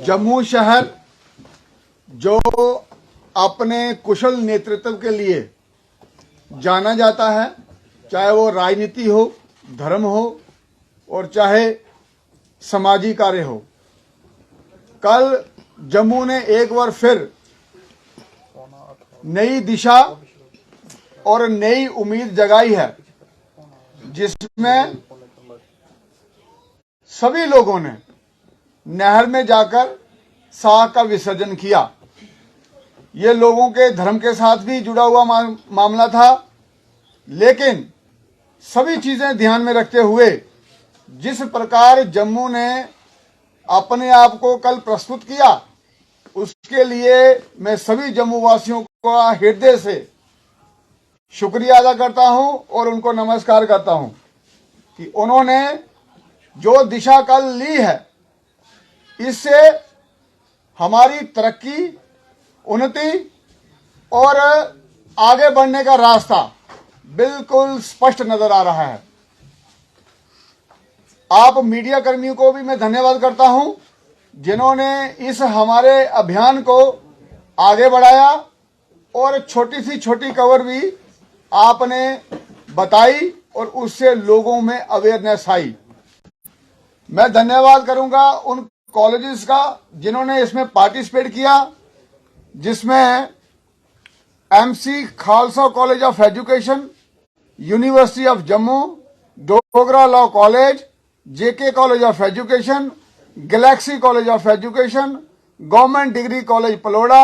जम्मू शहर जो अपने कुशल नेतृत्व के लिए जाना जाता है, चाहे वो राजनीति हो, धर्म हो और चाहे समाजी कार्य हो। कल जम्मू ने एक बार फिर नई दिशा और नई उम्मीद जगाई है, जिसमें सभी लोगों ने नहर में जाकर साह का विसर्जन किया। ये लोगों के धर्म के साथ भी जुड़ा हुआ मामला था, लेकिन सभी चीजें ध्यान में रखते हुए जिस प्रकार जम्मू ने अपने आप को कल प्रस्तुत किया, उसके लिए मैं सभी जम्मू वासियों का हृदय से शुक्रिया अदा करता हूं और उनको नमस्कार करता हूं कि उन्होंने जो दिशा कल ली है, इससे हमारी तरक्की, उन्नति और आगे बढ़ने का रास्ता बिल्कुल स्पष्ट नजर आ रहा है। आप मीडिया कर्मियों को भी मैं धन्यवाद करता हूं, जिन्होंने इस हमारे अभियान को आगे बढ़ाया और छोटी सी छोटी खबर भी आपने बताई और उससे लोगों में अवेयरनेस आई। मैं धन्यवाद करूंगा उन कॉलेजेस का जिन्होंने इसमें पार्टिसिपेट किया, जिसमें MC Khalsa college of education, university of Jammu, Dogra law college, JK college of education, galaxy college of education, government degree college Paloda,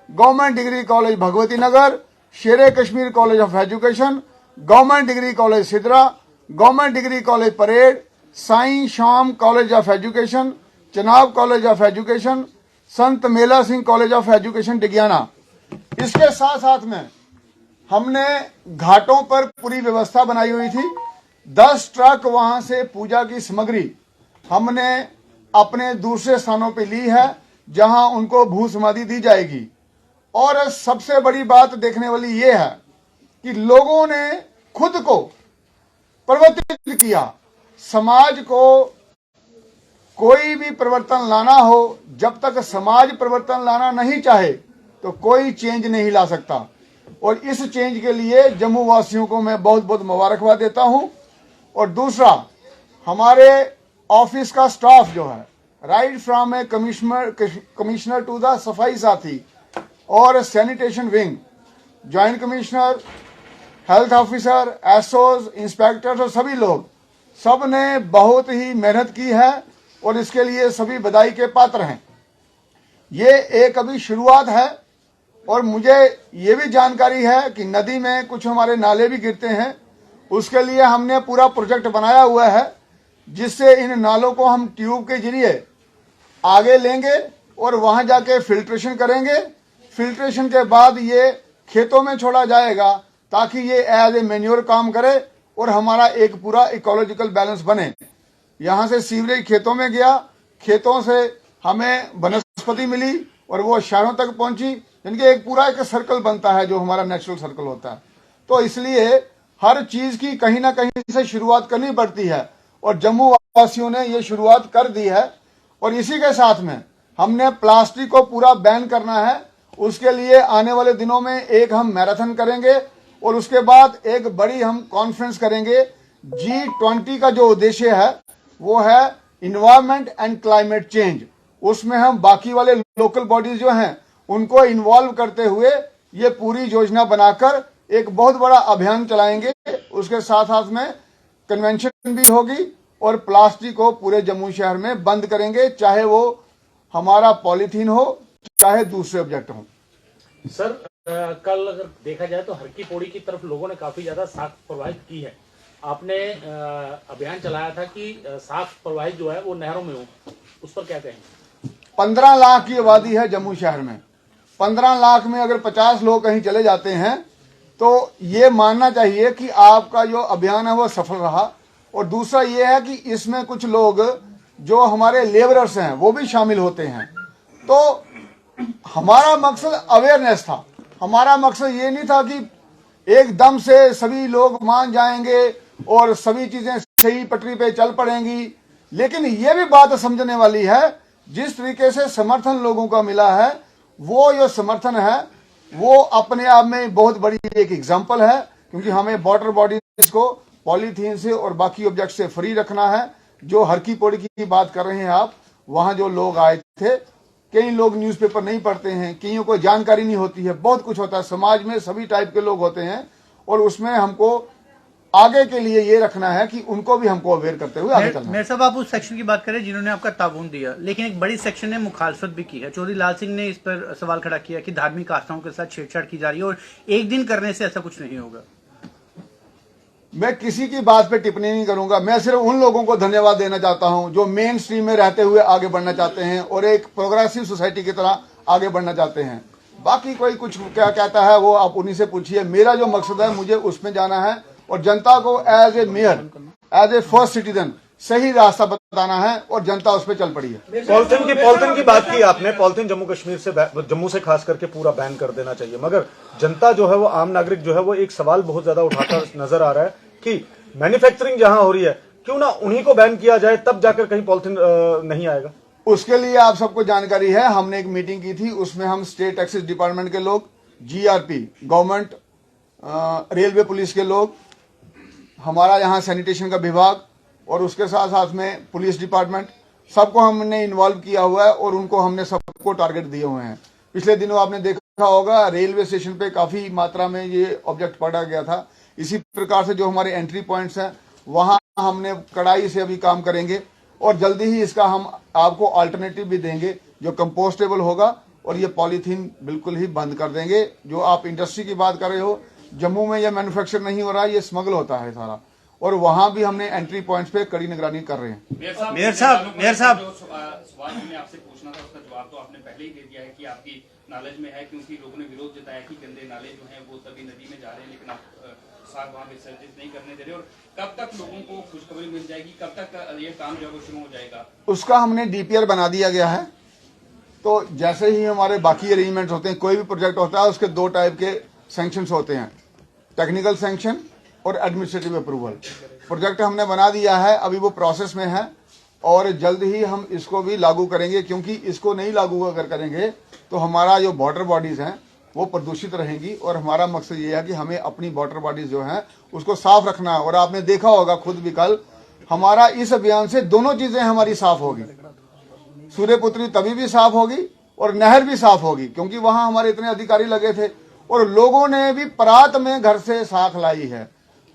government degree college Bhagwati Nagar, Shere Kashmir college of education, government degree college Sidhra, government degree college parade, Sai Sham college of education, Chenab college of education, Sant Mela Singh college of education Digiana. इसके साथ साथ में हमने घाटों पर पूरी व्यवस्था बनाई हुई थी। 10 ट्रक वहां से पूजा की सामग्री हमने अपने दूसरे स्थानों पे ली है, जहां उनको भू समाधि दी जाएगी। और सबसे बड़ी बात देखने वाली ये है कि लोगों ने खुद को परिवर्तित किया। समाज को कोई भी परिवर्तन लाना हो, जब तक समाज परिवर्तन लाना नहीं चाहे तो कोई चेंज नहीं ला सकता। और इस चेंज के लिए जम्मू वासियों को मैं बहुत बहुत मुबारकबाद देता हूं। और दूसरा, हमारे ऑफिस का स्टाफ जो है, right from a commissioner to the सफाई साथी और sanitation wing, joint commissioner, health officer, SOs, inspectors और सभी लोग, सब ने बहुत ही मेहनत की है और इसके लिए सभी बधाई के पात्र हैं। ये एक अभी शुरुआत है और मुझे ये भी जानकारी है कि नदी में कुछ हमारे नाले भी गिरते हैं। उसके लिए हमने पूरा प्रोजेक्ट बनाया हुआ है, जिससे इन नालों को हम ट्यूब के जरिए आगे लेंगे और वहां जाके फिल्ट्रेशन करेंगे। फिल्ट्रेशन के बाद ये खेतों में छोड़ा जाएगा, ताकि ये एज ए मैन्योर काम करे और हमारा एक पूरा इकोलॉजिकल बैलेंस बने। यहां से सीवरेज खेतों में गया, खेतों से हमें वनस्पति मिली और वो शहरों तक पहुंची, जिनके एक पूरा एक सर्कल बनता है जो हमारा नेचुरल सर्कल होता है। तो इसलिए हर चीज की कहीं ना कहीं से शुरुआत करनी पड़ती है और जम्मू वासियों ने ये शुरुआत कर दी है। और इसी के साथ में हमने प्लास्टिक को पूरा बैन करना है। उसके लिए आने वाले दिनों में एक हम मैराथन करेंगे और उसके बाद एक बड़ी हम कॉन्फ्रेंस करेंगे। G20 का जो उद्देश्य है वो है इन्वायरमेंट एंड क्लाइमेट चेंज। उसमें हम बाकी वाले लोकल बॉडीज जो हैं उनको इन्वॉल्व करते हुए ये पूरी योजना बनाकर एक बहुत बड़ा अभियान चलाएंगे। उसके साथ साथ में कन्वेंशन भी होगी और प्लास्टिक को पूरे जम्मू शहर में बंद करेंगे, चाहे वो हमारा पॉलीथीन हो चाहे दूसरे ऑब्जेक्ट हो। सर, कल अगर देखा जाए तो हर की पौड़ी की तरफ लोगों ने काफी ज्यादा साख प्रवाहित की है। आपने अभियान चलाया था कि साख प्रवाहित जो है वो नहरों में हो, उस पर क्या कहेंगे? 15 लाख की आबादी है जम्मू शहर में। 15 लाख में अगर 50 लोग कहीं चले जाते हैं तो ये मानना चाहिए कि आपका जो अभियान है वो सफल रहा। और दूसरा ये है कि इसमें कुछ लोग जो हमारे लेबरर्स हैं वो भी शामिल होते हैं। तो हमारा मकसद अवेयरनेस था। हमारा मकसद ये नहीं था कि एकदम से सभी लोग मान जाएंगे और सभी चीजें सही पटरी पे चल पड़ेंगी। लेकिन ये भी बात समझने वाली है जिस तरीके से समर्थन लोगों का मिला है, वो जो समर्थन है वो अपने आप में बहुत बड़ी एक एग्जाम्पल है, क्योंकि हमें वाटर बॉडीज को पॉलीथीन से और बाकी ऑब्जेक्ट से फ्री रखना है। जो हर की पौड़ी की बात कर रहे हैं आप, वहां जो लोग आए थे, कई लोग न्यूज़पेपर नहीं पढ़ते हैं, कईयों को जानकारी नहीं होती है, बहुत कुछ होता है समाज में, सभी टाइप के लोग होते हैं, और उसमें हमको आगे के लिए ये रखना है कि उनको भी हमको अवेयर करते हुए आगे चलना है। मेरे साहब, आप उस सेक्शन की बात करें जिन्होंने आपका ताउन दिया, लेकिन एक बड़ी सेक्शन ने मुखालफत भी की है। चौधरी लाल सिंह ने इस पर सवाल खड़ा किया कि धार्मिक आस्थाओं के साथ छेड़छाड़ की जा रही है और एक दिन करने से ऐसा कुछ नहीं होगा। मैं किसी की बात पे टिप्पणी नहीं करूंगा। मैं सिर्फ उन लोगों को धन्यवाद देना चाहता हूं जो मेन स्ट्रीम में रहते हुए आगे बढ़ना चाहते हैं और एक प्रोग्रेसिव सोसाइटी की तरह आगे बढ़ना चाहते हैं। बाकी कोई कुछ क्या कहता है वो आप उन्हीं से पूछिए। मेरा जो मकसद है, मुझे उसमें जाना है और जनता को as a mayor, as a first citizen सही रास्ता बताना है, और जनता उस पर चल पड़ी है। पॉलिथीन की बात की आपने। पॉलिथीन जम्मू कश्मीर से, जम्मू से खास करके पूरा बैन कर देना चाहिए, मगर जनता जो है वो, आम नागरिक जो है वो एक सवाल बहुत ज्यादा उठाता नजर आ रहा है कि मैन्युफैक्चरिंग जहां हो रही है, क्यों ना उन्हीं को बैन किया जाए, तब जाकर कहीं पॉलिथीन नहीं आएगा। उसके लिए आप सबको जानकारी है, हमने एक मीटिंग की थी, उसमें हम स्टेट एक्साइज डिपार्टमेंट के लोग, जीआरपी गवर्नमेंट, रेलवे पुलिस के लोग, हमारा यहाँ सैनिटेशन का विभाग और उसके साथ साथ में पुलिस डिपार्टमेंट, सबको हमने इन्वॉल्व किया हुआ है और उनको हमने सबको टारगेट दिए हुए हैं। पिछले दिनों आपने देखा होगा रेलवे स्टेशन पे काफी मात्रा में ये ऑब्जेक्ट पड़ा गया था। इसी प्रकार से जो हमारे एंट्री पॉइंट्स हैं वहां हमने कड़ाई से अभी काम करेंगे और जल्दी ही इसका हम आपको अल्टरनेटिव भी देंगे जो कंपोस्टेबल होगा, और ये पॉलीथीन बिल्कुल ही बंद कर देंगे। जो आप इंडस्ट्री की बात कर रहे हो, जम्मू में यह मैन्युफैक्चर नहीं हो रहा, ये स्मगल होता है सारा, और वहां भी हमने एंट्री पॉइंट्स पे कड़ी निगरानी कर रहे हैं। मेयर साहब, जो सवाल मैंने आपसे पूछना था उसका जवाब तो आपने पहले ही दे दिया है कि आपकी नॉलेज में है, क्योंकि लोगों ने विरोध जताया कि गंदे नाले जो हैं वो सभी नदी में जा रहे हैं, लेकिन आप साग वहां विसर्जित नहीं करने दे रहे। और कब तक लोगों को खुशखबरी मिल जाएगी, कब तक ये काम जो है वो शुरू हो जाएगा? उसका हमने डीपीआर बना दिया गया है। तो जैसे ही हमारे बाकी अरेंजमेंट होते हैं, कोई भी प्रोजेक्ट होता है उसके दो टाइप के सैंक्शंस होते हैं, टेक्निकल सैंक्शन और एडमिनिस्ट्रेटिव अप्रूवल। प्रोजेक्ट हमने बना दिया है, अभी वो प्रोसेस में है और जल्द ही हम इसको भी लागू करेंगे, क्योंकि इसको नहीं लागू अगर करेंगे तो हमारा जो वाटर बॉडीज हैं वो प्रदूषित रहेंगी, और हमारा मकसद ये है कि हमें अपनी वाटर बॉडीज जो हैं उसको साफ रखना है। और आपने देखा होगा खुद भी कल, हमारा इस अभियान से दोनों चीजें हमारी साफ होगी, सूर्यपुत्री तभी भी साफ होगी और नहर भी साफ होगी, क्योंकि वहां हमारे इतने अधिकारी लगे थे और लोगों ने भी परात में घर से साख लाई है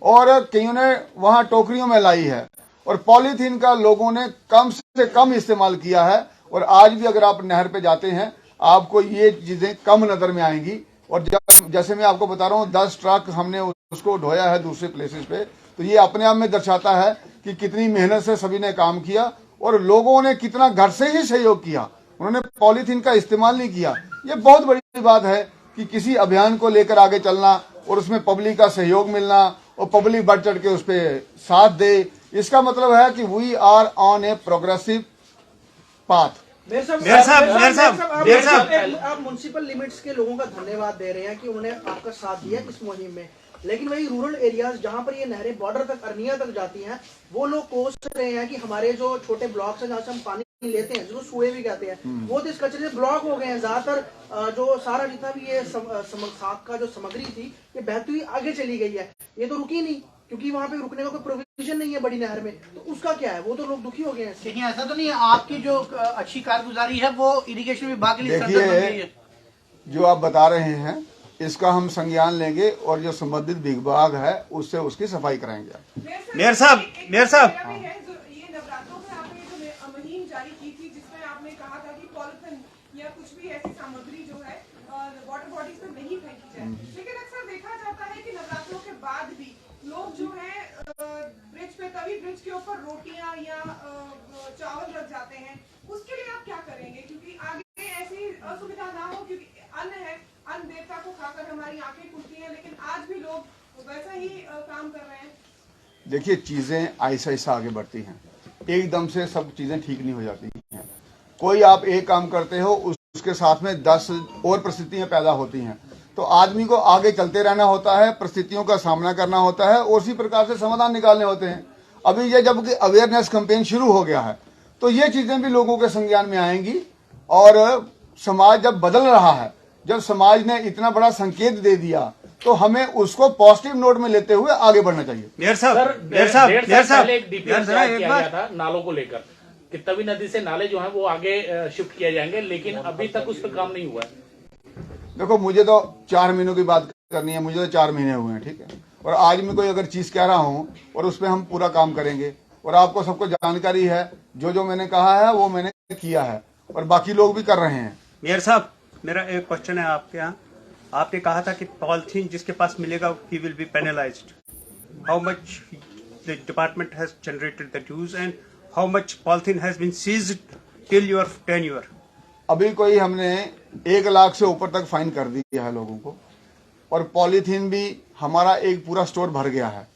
और कईयों ने वहां टोकरियों में लाई है, और पॉलीथीन का लोगों ने कम से कम इस्तेमाल किया है। और आज भी अगर आप नहर पे जाते हैं आपको ये चीजें कम नजर में आएंगी। और जब जैसे मैं आपको बता रहा हूँ 10 ट्रक हमने उसको ढोया है दूसरे प्लेसेस पे, तो ये अपने आप में दर्शाता है कि कितनी मेहनत से सभी ने काम किया और लोगों ने कितना घर से ही सहयोग किया, उन्होंने पॉलीथीन का इस्तेमाल नहीं किया। ये बहुत बड़ी बात है कि किसी अभियान को लेकर आगे चलना और उसमें पब्लिक का सहयोग मिलना और पब्लिक बढ़ चढ़ के उस पर साथ दे, इसका मतलब है कि we are on a progressive path. आप म्युनिसिपल लिमिट्स के लोगों का धन्यवाद दे रहे हैं कि उन्होंने आपका साथ दिया इस मुहिम में, लेकिन वही रूरल एरियाज जहां पर ये नहरें बॉर्डर तक, अरनिया तक जाती हैं, वो लोग कोस रहे हैं कि हमारे जो छोटे ब्लॉक्स हैं जहाँ से हम पानी लेते हैं, जिसको सुए भी कहते हैं, वो तो इस कचरे से ब्लॉक हो गए हैं। ज्यादातर जो सारा जितना भी ये साग का जो सामग्री थी ये बहती हुई आगे चली गई है, ये तो रुकी नहीं, क्योंकि वहाँ पे रुकने का कोई प्रोविजन नहीं है बड़ी नहर में, तो उसका क्या है? वो तो लोग दुखी हो गए हैं। लेकिन ऐसा तो नहीं है, आपकी जो अच्छी कारगुजारी है वो इरिगेशन विभाग के लिए संकट बन गई है। जो आप बता रहे हैं इसका हम संज्ञान लेंगे और जो संबंधित विभाग है उससे उसकी सफाई कराएंगे। मेयर साहब, ये नवरात्रों में आपने जो मुहिम जारी की थी जिसमें आपने कहा था कि पॉलिथीन या कुछ भी ऐसी सामग्री जो है वाटर बॉडीज में नहीं फेंकी जाए, लेकिन अक्सर देखा जाता है कि नवरात्रों के बाद भी लोग जो है ब्रिज पे, तभी ब्रिज के ऊपर रोटियां या चावल रख जाते हैं, उसके लिए आप क्या करेंगे? क्योंकि आगे ऐसी असुविधा ना हो, क्योंकि अन्न है, अन्न देवता को खाकर हमारी आंखें खुलती हैं, लेकिन आज भी लोग वैसा ही काम कर रहे हैं। देखिए, चीजें ऐसा ऐसा आगे बढ़ती हैं, एकदम से सब चीजें ठीक नहीं हो जाती हैं। कोई आप एक काम करते हो उसके साथ में 10 और परिस्थितियां पैदा होती हैं, तो आदमी को आगे चलते रहना होता है, परिस्थितियों का सामना करना होता है और उसी प्रकार से समाधान निकालने होते हैं। अभी ये जब अवेयरनेस कैंपेन शुरू हो गया है तो ये चीजें भी लोगों के संज्ञान में आएंगी। और समाज जब बदल रहा है, जब समाज ने इतना बड़ा संकेत दे दिया, तो हमें उसको पॉजिटिव नोट में लेते हुए आगे बढ़ना चाहिए। मेयर साहब, सर, मेयर साहब, डेढ़ मेयर साल साहब, पहले एक डीपीआर मेयर तैयार साहब, एक किया बात गया था नालों को लेकर कि तवी नदी से नाले जो हैं वो आगे शिफ्ट किए जाएंगे, लेकिन अभी तक उस पर काम नहीं हुआ है। देखो, मुझे तो 4 महीनों की बात करनी है, मुझे तो 4 महीने हुए हैं, ठीक है। और आज मैं कोई अगर चीज कह रहा हूँ और उस पर हम पूरा काम करेंगे, और आपको सबको जानकारी है, जो मैंने कहा है वो मैंने किया है, और बाकी लोग भी कर रहे हैं। मेयर साहब, मेरा एक क्वेश्चन है आपके यहाँ। आपने कहा था कि पॉलिथीन जिसके पास मिलेगा he will be penalised. How much the department has generated the dues and how much polythene has been seized till your tenure? अभी कोई हमने 1 लाख से ऊपर तक फाइन कर दिया है लोगों को, और पॉलीथीन भी हमारा एक पूरा स्टोर भर गया है।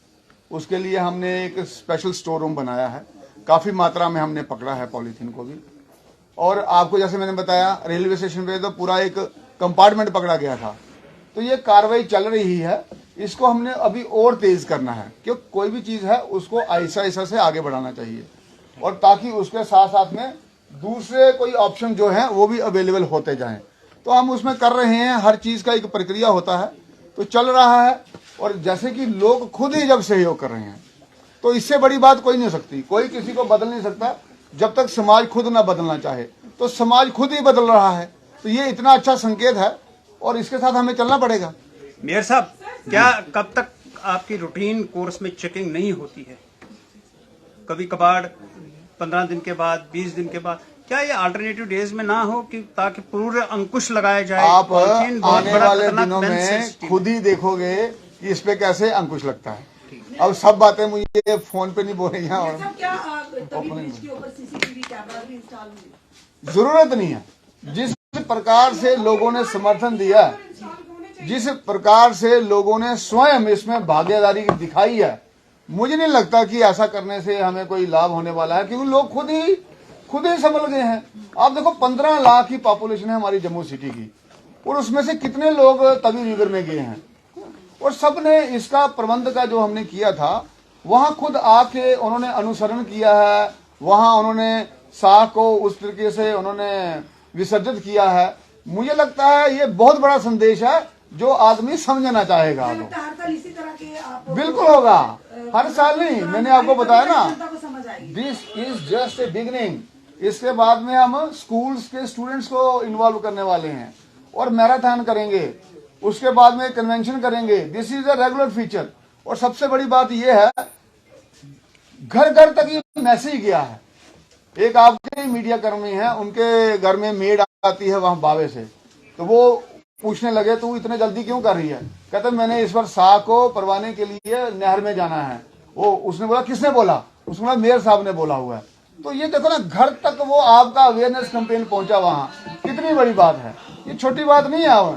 उसके लिए हमने एक स्पेशल स्टोर रूम बनाया है, काफी मात्रा में हमने पकड़ा है पॉलीथीन को भी। और आपको जैसे मैंने बताया, रेलवे स्टेशन पे तो पूरा एक कंपार्टमेंट पकड़ा गया था। तो ये कार्रवाई चल रही है, इसको हमने अभी और तेज करना है, क्योंकि कोई भी चीज है उसको ऐसा ऐसा से आगे बढ़ाना चाहिए, और ताकि उसके साथ साथ में दूसरे कोई ऑप्शन जो है वो भी अवेलेबल होते जाएं। तो हम उसमें कर रहे हैं, हर चीज का एक प्रक्रिया होता है, तो चल रहा है। और जैसे कि लोग खुद ही जब सहयोग कर रहे हैं, तो इससे बड़ी बात कोई नहीं हो सकती। कोई किसी को बदल नहीं सकता जब तक समाज खुद ना बदलना चाहे। तो समाज खुद ही बदल रहा है, तो ये इतना अच्छा संकेत है, और इसके साथ हमें चलना पड़ेगा। मेयर साहब, क्या कब तक आपकी रूटीन कोर्स में चेकिंग नहीं होती है? कभी कभार 15 दिन के बाद, 20 दिन के बाद, क्या ये अल्टरनेटिव डेज में ना हो, कि ताकि पूरे अंकुश लगाया जाए? आप पॉलिथीन बहुत आने बड़ा वाले खतरनाक दिनों में मेंस खुद ही देखोगे कि इस पे कैसे अंकुश लगता है। अब सब बातें मुझे फोन पे नहीं बोल रही हैं, और क्या तभी ब्रिज के ऊपर सीसीटीवी कैमरा भी इंस्टॉल हुई? जरूरत नहीं है। जिस प्रकार से लोगों ने समर्थन दिया, जिस प्रकार से लोगों ने स्वयं इसमें भागीदारी दिखाई है, मुझे नहीं लगता कि ऐसा करने से हमें कोई लाभ होने वाला है, क्योंकि लोग खुद ही संभल गए हैं। आप देखो, 15 लाख की पॉपुलेशन है हमारी जम्मू सिटी की, और उसमें से कितने लोग तवी रिवर में गए हैं, और सबने इसका प्रबंध का जो हमने किया था, वहां खुद आके उन्होंने अनुसरण किया है, वहां उन्होंने साह को उस तरीके से उन्होंने विसर्जित किया है। मुझे लगता है ये बहुत बड़ा संदेश है, जो आदमी समझना चाहेगा वो हर साल इसी तरह के आप बिल्कुल होगा। हर साल नहीं, मैंने आपको बताया ना, जनता को समझ आएगी। This is just a beginning. इसके बाद में हम स्कूल्स के स्टूडेंट्स को इन्वॉल्व करने वाले हैं, और मैराथन करेंगे, उसके बाद में कन्वेंशन करेंगे। This is a regular feature. और सबसे बड़ी बात यह है, घर घर तक ये मैसेज गया है। एक आपके मीडिया कर्मी हैं, उनके घर में मेड आती है वहां बावे से, तो वो पूछने लगे तू इतने जल्दी क्यों कर रही है? कहते मैंने इस बार साह को परवाने के लिए नहर में जाना है। वो उसने बोला किसने बोला? उसने बोला मेयर साहब ने बोला हुआ है। तो ये देखो ना, घर तक वो आपका अवेयरनेस कैंपेन पहुंचा वहां, कितनी बड़ी बात है। ये छोटी बात नहीं है।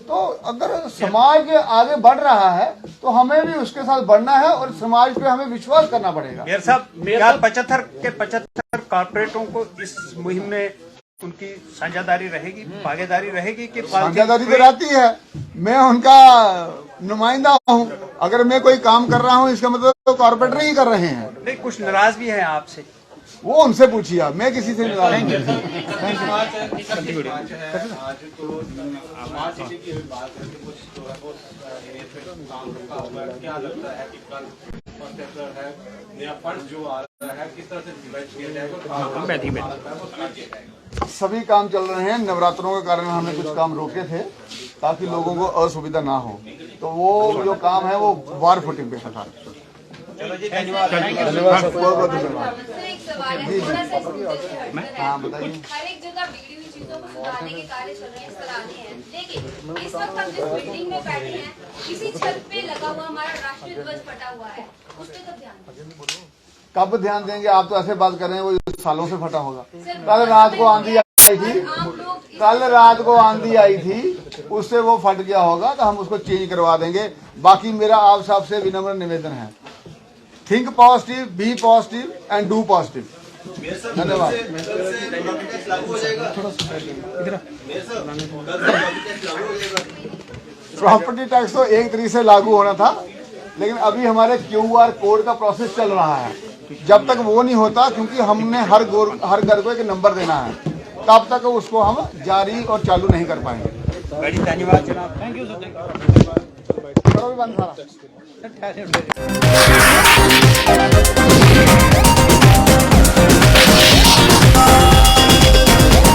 तो अगर समाज आगे बढ़ रहा है, तो हमें भी उसके साथ बढ़ना है, और समाज पे हमें विश्वास करना पड़ेगा। मेयर साहब, क्या 75 के 75 कॉर्पोरेटों को इस मुहिम में उनकी साझेदारी रहेगी, भागीदारी रहेगी कि साझेदारी तो रहती है। मैं उनका नुमाइंदा हूँ। अगर मैं कोई काम कर रहा हूँ, इसका मतलब तो कॉर्पोरेटर ही कर रहे हैं। नहीं, कुछ नाराज भी है आपसे? वो उनसे पूछिए आप, मैं किसी से नाराज नहीं हूं। सभी काम चल रहे हैं। नवरात्रों के कारण हमने कुछ काम रोके थे, ताकि लोगों को असुविधा ना हो। तो वो जो काम है वो वार फुटिंग पे था। चलो जी, धन्यवाद। बहुत धन्यवाद। एक सवाल है, थोड़ा सा हाँ बताइए। हर एक जगह बिगड़ी हुई चीजों को सुधारने के कार्य चल रहे हैं, सराहनीय हैं। लेकिन इस वक्त हम जिस बिल्डिंग में बैठे हैं, किसी छत पे लगा हुआ हमारा राष्ट्रीय ध्वज फटा हुआ है, उस पे कब ध्यान देंगे? कब ध्यान देंगे? आप तो ऐसे बात कर रहे हैं, वो सालों से फटा होगा। कल रात को आंधी आई थी, कल रात को आंधी आई थी, उससे वो फट गया होगा, तो हम उसको चेंज करवा देंगे। बाकी मेरा आप सबसे विनम्र निवेदन है, think positive, be positive and do positive. धन्यवाद। प्रॉपर्टी टैक्स तो 1 तारीख से लागू होना था, लेकिन अभी हमारे QR कोड का प्रोसेस चल रहा है। जब तक वो नहीं होता, क्योंकि हमने हर घर को एक नंबर देना है, तब तक उसको हम जारी और चालू नहीं कर पाएंगे। बड़ी धन्यवाद जनाब। Thank you sir. करो भी बंद सारा।